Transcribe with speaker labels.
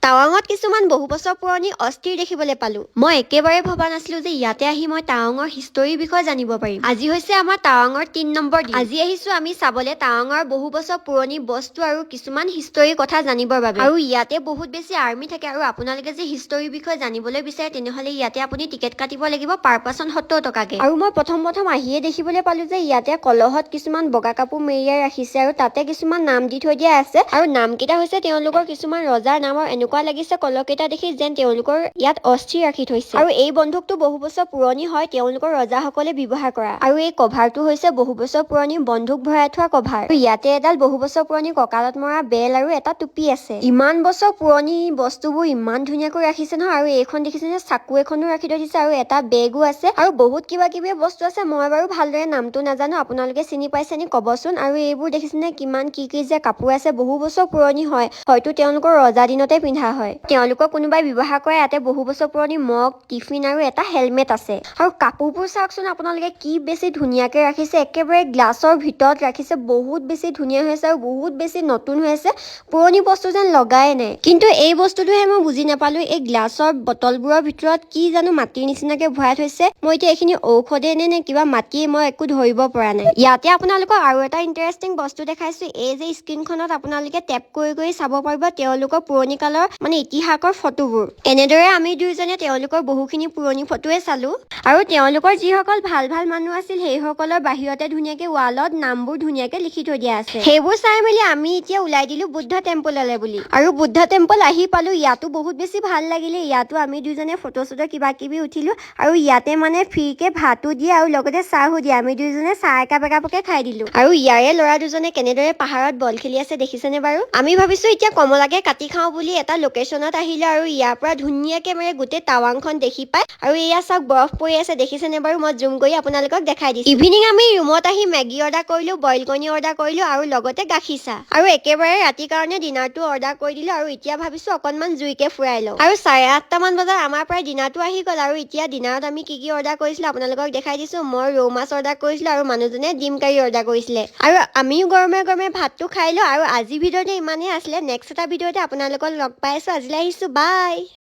Speaker 1: টাৱাঙত কিছুমান বহু বছৰ পুৰণি অস্থিৰ দেখিবলৈ পালো। মই একেবাৰে ভবা নাছিলো যে ইয়াতে আহি মই টাৱাঙৰ হিষ্টৰীৰ বিষয়ে জানিব পাৰিম। আজি হৈছে আমাৰ টাৱাঙৰ ৩ নম্বৰ দিন। আজি আহিছো আমি চাবলৈ টাৱাঙৰ বহু বছৰ পুৰণি বস্তু আৰু কিছুমান হিষ্টৰীৰ কথা জানিবৰ বাবে। আৰু ইয়াতে বহুত বেছি আৰ্মি থাকে আৰু আপোনালোকে যে হিষ্টৰীৰ বিষয়ে জানিবলৈ বিচাৰে তেনেহলে ইয়াতে আপুনি টিকেট কাটিব লাগিব পাৰ পাৰ্চন ৭০ টকাকে। আৰু মই প্ৰথম আহিয়ে দেখিবলৈ পালো যে ইয়াতে কলহত কিছুমান বগা কাপোৰ মেৰিয়াই ৰাখিছে আৰু তাতে কিছুমান নাম দি থৈ দিয়া আছে আৰু নামকেইটা হৈছে তেওঁলোকৰ কিছুমান ৰজাৰ নাম। এনেকুৱা লাগিছে কলহকেইটা দেখি যেন তেওঁলোকৰ ইয়াত অস্থি ৰাখি থৈছে। আৰু এই বন্দুকটো বহু বছৰ পুৰণি হয়, তেওঁলোকৰ ৰজাসকলে ব্যৱহাৰ কৰা। আৰু এই কভাৰটো হৈছে বহু বছৰ পুৰণি বন্দুক ভৰাই থোৱা কভাৰ। ইয়াতে এডাল বহু বছৰ পুৰণি কঁকালত মৰা বেল আৰু এটা টুপি আছে। ইমান বছৰ পুৰণি বস্তুবোৰ ইমান ধুনীয়াকৈ ৰাখিছে নহয়। আৰু এইখন দেখিছে যে চাকু এখনো ৰাখি থৈ দিছে আৰু এটা বেগো আছে আৰু বহুত কিবা কিবি বস্তু আছে। মই বাৰু ভালদৰে নামটো নাজানো, আপোনালোকে চিনি পাইছে নি কবচোন। আৰু এইবোৰ দেখিছেনে কিমান কি যে কাপোৰ আছে, বহু বছৰ পুৰণি হয়, হয়তো তেওঁলোকৰ ৰজা দিনতে পিন্ধা হয়। তেওঁলোকৰ কোনোবাই ব্যৱহাৰ কৰে। ইয়াতে বহু বছৰ পুৰণি মগ, টিফিন আৰু এটা হেলমেট আছে। আৰু কাপোৰবোৰ চাওকচোন আপোনালোকে কি বেছি ধুনীয়াকে ৰাখিছে, একেবাৰে গ্লাছৰ ভিতৰত ৰাখিছে, বহুত বেছি ধুনীয়া হৈ আছে আৰু বহুত বেছি নতুন হৈ আছে, পুৰণি বস্তু যেন লগাই নাই। কিন্তু এই বস্তুটোহে মই বুজি নাপালো, এই গ্লাছৰ বটলবোৰৰ ভিতৰত কি জানো মাটিৰ নিচিনাকে ভৰাই থৈছে। মই এতিয়া এইখিনি ঔষধে নে কিবা মাটিয়ে মই একো ধৰিব পৰা নাই। ইয়াতে আপোনালোকক আৰু এটা ইণ্টাৰেষ্টিং বস্তু দেখাইছো। এই যে স্ক্ৰীনখনত আপোনালোকে টেপ কৰি চাব পাৰিব তেওঁলোকৰ পুৰণি কালৰ ইতিহাসৰ ফটোবোৰ। এনেদৰে আমি দুইজনে তেওঁলোকৰ বহুখিনি পুৰণি ফটোৱে চালো। আৰু তেওঁলোকৰ যিসকল ভাল মানুহ আছিল সেইসকলৰ বাহিৰতে ধুনীয়াকে ৱালত নামবোৰ ধুনীয়াকে লিখি থৈ দিয়া আছে। সেইবোৰ চাই মেলি আমি এতিয়া ওলাই দিলো বুদ্ধ টেম্পললৈ বুলি। আৰু বুদ্ধ টেম্পল আহি পালো, ইয়াতো বহুত বেছি ভাল লাগিলে। ইয়াতো আমি দুইজনে ফটো কিবা কিবি উঠিলো। আৰু ইয়াতে ফ্ৰীকে ভাতো দিয়ে আৰু লগতে চাহো দিয়ে। আমি দুইজনে চাহ একাপকে খাই দিলো। আৰু ইয়াৰে ল'ৰা দুজনে কেনেদৰে পাহাৰত বল খেলি আছে দেখিছেনে বাৰু। আমি ভাবিছো এতিয়া কমলাকে কাটি খাওঁ বুলি এটা লোকেশ্যনত আহিলো। আৰু ইয়াৰ পৰা ধুনীয়াকে গোটেই টাৱাংখন দেখি পায়। আৰু এয়া চাওক বৰফ পৰি আছে দেখিছেনে বাৰু। মই জুম কৰি আপোনালোকক দেখাই দিছো। ইভিনিং আমি ৰুমত আহি মেগী অৰ্ডাৰ কৰিলো, বইল কণী অৰ্ডাৰ কৰিলো আৰু লগতে গাখীৰ চাহ। আৰু একেবাৰে ৰাতিৰ কাৰণে ডিনাৰটো অৰ্ডাৰ কৰি দিলো। আৰু এতিয়া ভাবিছো অকনমান জুইকে ফুৰাই লওঁ। আৰু 8:30 মান বজাত আমাৰ প্ৰায় ডিনাৰটো আহি গ'ল। আৰু এতিয়া ডিনাৰত আমি কি অৰ্ডাৰ কৰিছিলো আপোনালোকক দেখাই দিছো। মই ৰৌ মাছ অৰ্ডাৰ কৰিছিলো আৰু মানুহজনে ডিম কাৰী অৰ্ডাৰ কৰিছিলে। আৰু আমিও গৰমে ভাতটো খাই লওঁ। আৰু আজি ভিডিঅ'টো ইমানেই আছিলে। নেক্সট এটা ভিডিঅ'তে আপোনালোকক লগ পাই আছো। আজিলৈ আহিছো, বাই।